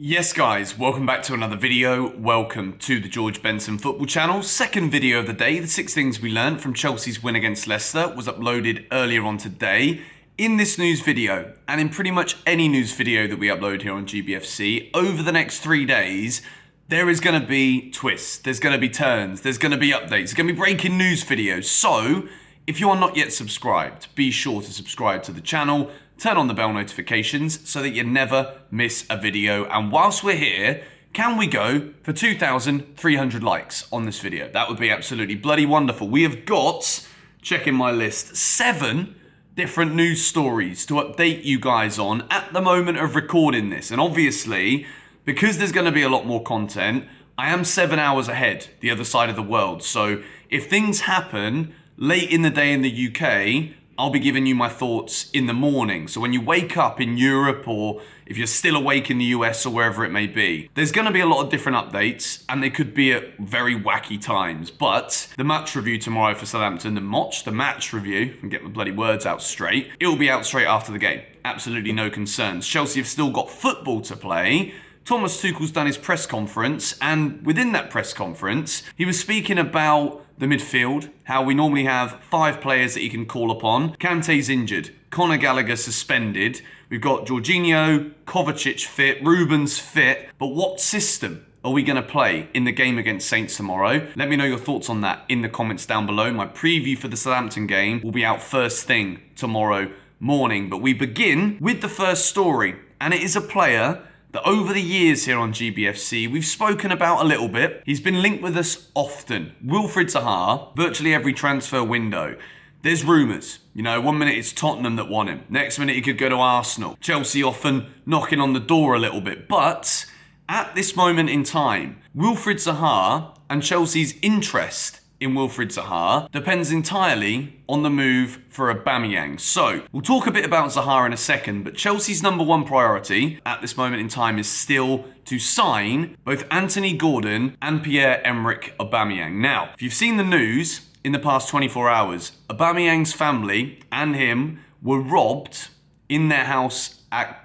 Yes guys, welcome back to another video. Welcome to the George Benson football channel. Second video of the day, the 6 things we learned from Chelsea's win against Leicester was uploaded earlier on today. In this news video, and in pretty much any news video that we upload here on GBFC, over the next 3 days, there is going to be twists, there's going to be turns, there's going to be updates, there's going to be breaking news videos. So, if you are not yet subscribed, be sure to subscribe to the channel. Turn on the bell notifications so that you never miss a video. And whilst we're here, can we go for 2,300 likes on this video? That would be absolutely bloody wonderful. We have got, checking my list, 7 different news stories to update you guys on at the moment of recording this. And obviously, because there's going to be a lot more content, I am 7 hours ahead the other side of the world. So if things happen late in the day in the UK, I'll be giving you my thoughts in the morning. So when you wake up in Europe, or if you're still awake in the US or wherever it may be, there's going to be a lot of different updates and they could be at very wacky times. But the match review tomorrow for Southampton, the match review, and get my bloody words out straight, it will be out straight after the game. Absolutely no concerns. Chelsea have still got football to play. Thomas Tuchel's done his press conference, and within that press conference, he was speaking about the midfield, how we normally have 5 players that he can call upon. Kante's injured, Conor Gallagher suspended, we've got Jorginho, Kovacic fit, Ruben's fit, but what system are we going to play in the game against Saints tomorrow? Let me know your thoughts on that in the comments down below. My preview for the Southampton game will be out first thing tomorrow morning, but we begin with the first story, and it is a player that over the years here on GBFC, we've spoken about a little bit. He's been linked with us often. Wilfried Zaha, virtually every transfer window. There's rumours. You know, 1 minute it's Tottenham that want him. Next minute he could go to Arsenal. Chelsea often knocking on the door a little bit. But at this moment in time, Wilfried Zaha and Chelsea's interest in Wilfried Zaha depends entirely on the move for Aubameyang. So, we'll talk a bit about Zaha in a second, but Chelsea's number one priority at this moment in time is still to sign both Anthony Gordon and Pierre-Emerick Aubameyang. Now, if you've seen the news in the past 24 hours, Aubameyang's family and him were robbed in their house at,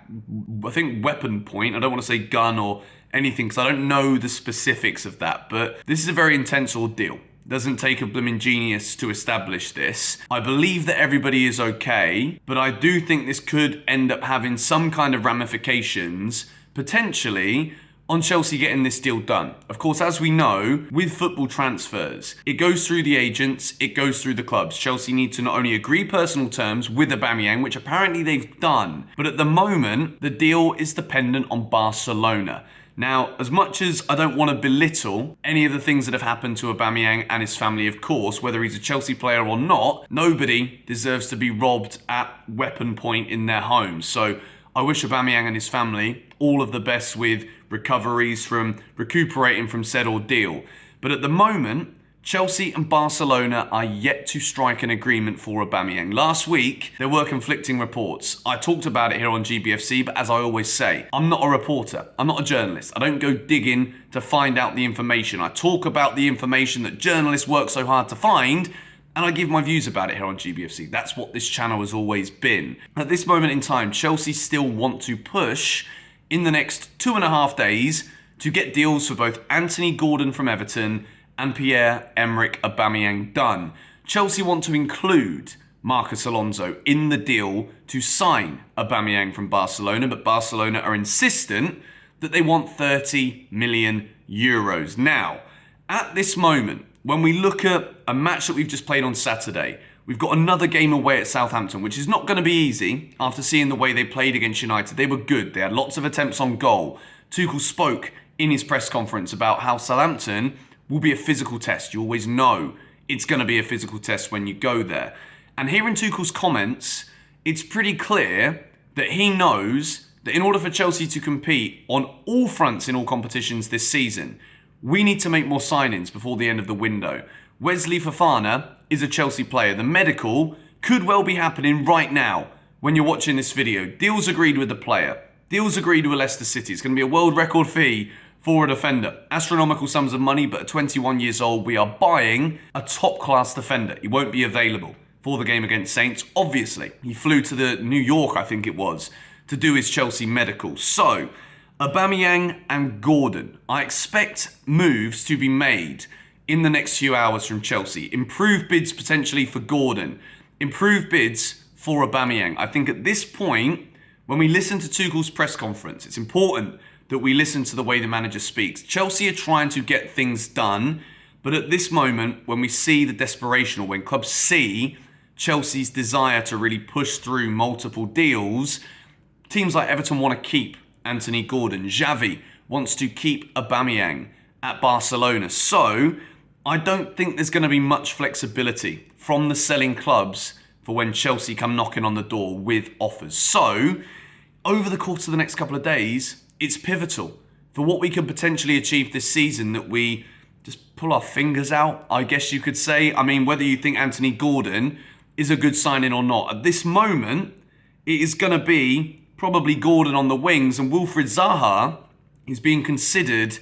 I think, weapon point. I don't want to say gun or anything because I don't know the specifics of that, but this is a very intense ordeal. Doesn't take a blooming genius to establish this. I believe that everybody is okay, but I do think this could end up having some kind of ramifications, potentially, on Chelsea getting this deal done. Of course, as we know, with football transfers, it goes through the agents, it goes through the clubs. Chelsea need to not only agree personal terms with Aubameyang, which apparently they've done, but at the moment, the deal is dependent on Barcelona. Now, as much as I don't want to belittle any of the things that have happened to Aubameyang and his family, of course, whether he's a Chelsea player or not, nobody deserves to be robbed at weapon point in their homes. So I wish Aubameyang and his family all of the best with recoveries from recuperating from said ordeal. But at the moment, Chelsea and Barcelona are yet to strike an agreement for Aubameyang. Last week, there were conflicting reports. I talked about it here on GBFC, but as I always say, I'm not a reporter. I'm not a journalist. I don't go digging to find out the information. I talk about the information that journalists work so hard to find, and I give my views about it here on GBFC. That's what this channel has always been. At this moment in time, Chelsea still want to push in the next 2.5 days to get deals for both Anthony Gordon from Everton and Pierre-Emerick Aubameyang done. Chelsea want to include Marcos Alonso in the deal to sign Aubameyang from Barcelona, but Barcelona are insistent that they want 30 million euros. Now, at this moment, when we look at a match that we've just played on Saturday, we've got another game away at Southampton, which is not going to be easy after seeing the way they played against United. They were good. They had lots of attempts on goal. Tuchel spoke in his press conference about how Southampton will be a physical test. You always know it's going to be a physical test when you go there. And hearing Tuchel's comments, it's pretty clear that he knows that in order for Chelsea to compete on all fronts in all competitions this season, we need to make more signings before the end of the window. Wesley Fofana is a Chelsea player. The medical could well be happening right now when you're watching this video. Deals agreed with the player. Deals agreed with Leicester City. It's going to be a world record fee for a defender. Astronomical sums of money, but at 21 years old, we are buying a top-class defender. He won't be available for the game against Saints, obviously. He flew to New York, I think it was, to do his Chelsea medical. So, Aubameyang and Gordon. I expect moves to be made in the next few hours from Chelsea. Improved bids potentially for Gordon. Improved bids for Aubameyang. I think at this point, when we listen to Tuchel's press conference, it's important that we listen to the way the manager speaks. Chelsea are trying to get things done, but at this moment, when we see the desperation, or when clubs see Chelsea's desire to really push through multiple deals, teams like Everton want to keep Anthony Gordon. Xavi wants to keep Aubameyang at Barcelona. So I don't think there's going to be much flexibility from the selling clubs for when Chelsea come knocking on the door with offers. So over the course of the next couple of days, it's pivotal for what we can potentially achieve this season that we just pull our fingers out, I guess you could say. I mean, whether you think Anthony Gordon is a good signing or not, at this moment, it is going to be probably Gordon on the wings, and Wilfried Zaha is being considered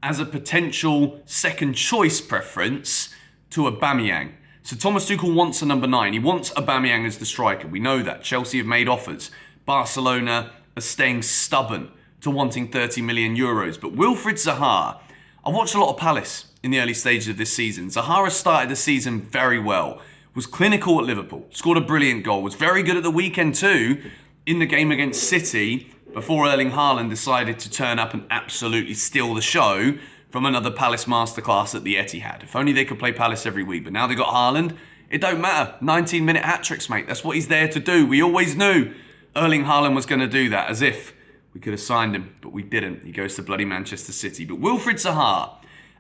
as a potential second choice preference to Aubameyang. So Thomas Tuchel wants a number 9. He wants Aubameyang as the striker. We know that. Chelsea have made offers. Barcelona are staying stubborn to wanting 30 million euros. But Wilfried Zaha, I've watched a lot of Palace in the early stages of this season. Zaha has started the season very well, was clinical at Liverpool, scored a brilliant goal, was very good at the weekend too in the game against City before Erling Haaland decided to turn up and absolutely steal the show from another Palace masterclass at the Etihad. If only they could play Palace every week, but now they've got Haaland, it don't matter. 19-minute hat-tricks, mate. That's what he's there to do. We always knew Erling Haaland was going to do that, as if we could have signed him, but we didn't. He goes to bloody Manchester City. But Wilfried Zaha,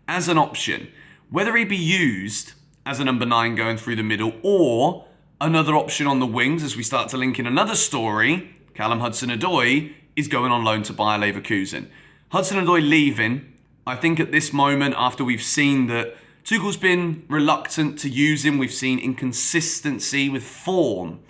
as an option, whether he be used as a number 9 going through the middle or another option on the wings, as we start to link in another story, Callum Hudson-Odoi is going on loan to Bayer Leverkusen. Hudson-Odoi leaving, I think at this moment, after we've seen that Tuchel's been reluctant to use him, we've seen inconsistency with form,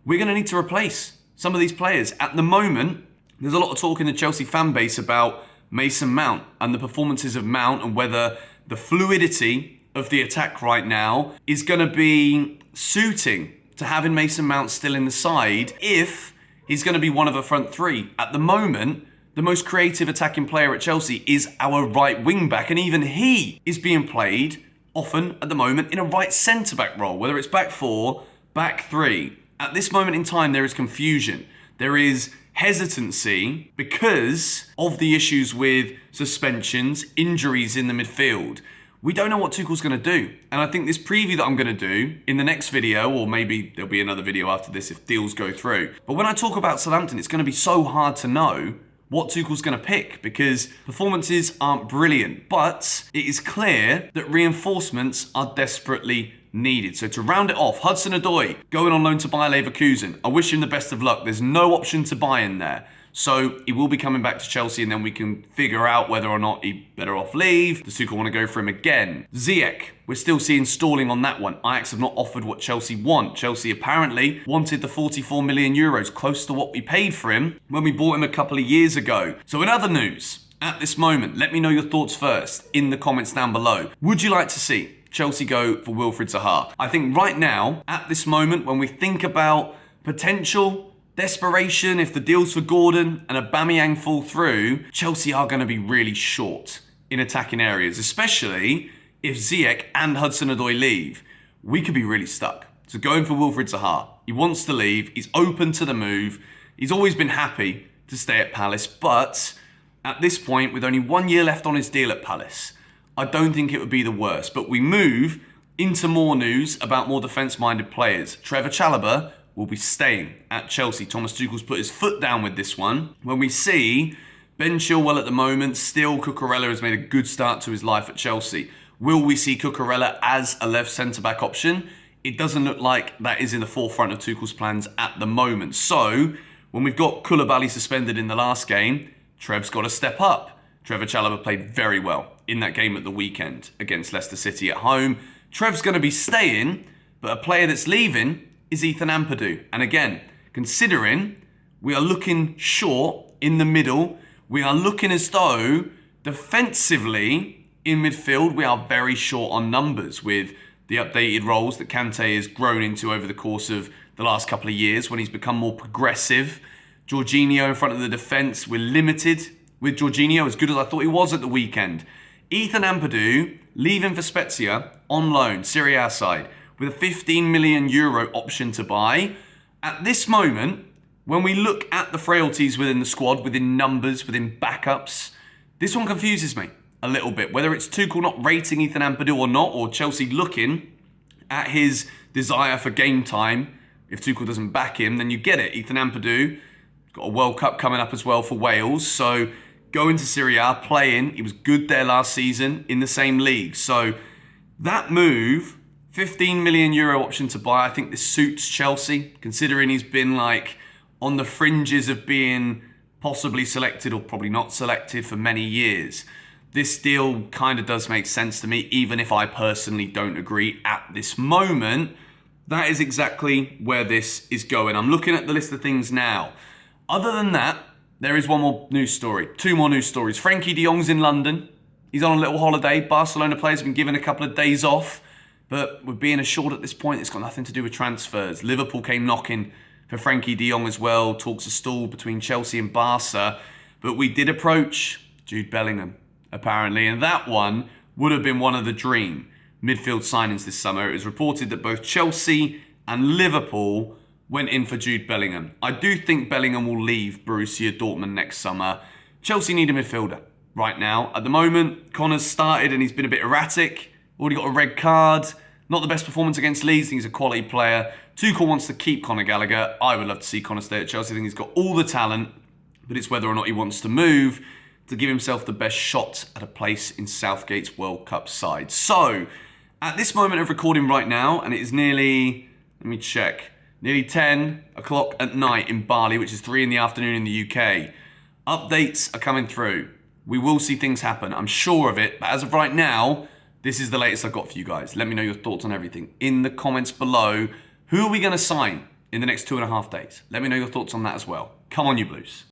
we're going to need to replace some of these players. At the moment, there's a lot of talk in the Chelsea fan base about Mason Mount and the performances of Mount and whether the fluidity of the attack right now is going to be suiting to having Mason Mount still in the side if he's going to be one of a front three. At the moment, the most creative attacking player at Chelsea is our right wing back, and even he is being played often at the moment in a right centre-back role, whether it's back 4, back 3. At this moment in time, there is confusion. There is hesitancy because of the issues with suspensions, injuries in the midfield. We don't know what Tuchel's going to do. And I think this preview that I'm going to do in the next video, or maybe there'll be another video after this if deals go through. But when I talk about Southampton, it's going to be so hard to know what Tuchel's going to pick because performances aren't brilliant. But it is clear that reinforcements are desperately needed. So to round it off, Hudson-Odoi going on loan to Bayer Leverkusen. I wish him the best of luck. There's no option to buy in there. So he will be coming back to Chelsea and then we can figure out whether or not he'd better off leave. Does Tuchel want to go for him again? Ziyech, we're still seeing stalling on that one. Ajax have not offered what Chelsea want. Chelsea apparently wanted the 44 million euros, close to what we paid for him when we bought him a couple of years ago. So in other news, at this moment, let me know your thoughts first in the comments down below. Would you like to see Chelsea go for Wilfried Zaha? I think right now, at this moment, when we think about potential desperation, if the deals for Gordon and Aubameyang fall through, Chelsea are going to be really short in attacking areas, especially if Ziyech and Hudson-Odoi leave. We could be really stuck. So going for Wilfried Zaha. He wants to leave. He's open to the move. He's always been happy to stay at Palace, but at this point, with only 1 year left on his deal at Palace, I don't think it would be the worst. But we move into more news about more defence-minded players. Trevor Chalobah will be staying at Chelsea. Thomas Tuchel's put his foot down with this one. When we see Ben Chilwell at the moment, still Cucurella has made a good start to his life at Chelsea. Will we see Cucurella as a left centre-back option? It doesn't look like that is in the forefront of Tuchel's plans at the moment. So, when we've got Koulibaly suspended in the last game, Trev's got to step up. Trevor Chalobah played very well in that game at the weekend against Leicester City at home. Trev's going to be staying, but a player that's leaving is Ethan Ampadu. And again, considering we are looking short in the middle, we are looking as though defensively in midfield, we are very short on numbers with the updated roles that Kante has grown into over the course of the last couple of years when he's become more progressive. Jorginho in front of the defence, we're limited with Jorginho, as good as I thought he was at the weekend. Ethan Ampadu leaving for Spezia on loan, Serie A side, with a 15 million euro option to buy. At this moment, when we look at the frailties within the squad, within numbers, within backups, this one confuses me a little bit. Whether it's Tuchel not rating Ethan Ampadu or not, or Chelsea looking at his desire for game time. If Tuchel doesn't back him, then you get it. Ethan Ampadu got a World Cup coming up as well for Wales. So going to Serie A, playing, he was good there last season in the same league. So that move, 15 million euro option to buy, I think this suits Chelsea, considering he's been like on the fringes of being possibly selected or probably not selected for many years. This deal kind of does make sense to me, even if I personally don't agree at this moment. That is exactly where this is going. I'm looking at the list of things now. Other than that, there is one more news story. Two more news stories. Frenkie De Jong's in London. He's on a little holiday. Barcelona players have been given a couple of days off. But with being assured at this point, it's got nothing to do with transfers. Liverpool came knocking for Frenkie De Jong as well. Talks are stalled between Chelsea and Barca. But we did approach Jude Bellingham, apparently. And that one would have been one of the dream midfield signings this summer. It was reported that both Chelsea and Liverpool went in for Jude Bellingham. I do think Bellingham will leave Borussia Dortmund next summer. Chelsea need a midfielder right now. At the moment, Connor's started and he's been a bit erratic. Already got a red card. Not the best performance against Leeds. I think he's a quality player. Tuchel wants to keep Conor Gallagher. I would love to see Connor stay at Chelsea. I think he's got all the talent, but it's whether or not he wants to move to give himself the best shot at a place in Southgate's World Cup side. So, at this moment of recording right now, and it is nearly, let me check, nearly 10 o'clock at night in Bali, which is 3 in the afternoon in the UK. Updates are coming through. We will see things happen. I'm sure of it. But as of right now, this is the latest I've got for you guys. Let me know your thoughts on everything in the comments below. Who are we going to sign in the next 2.5 days? Let me know your thoughts on that as well. Come on, you Blues.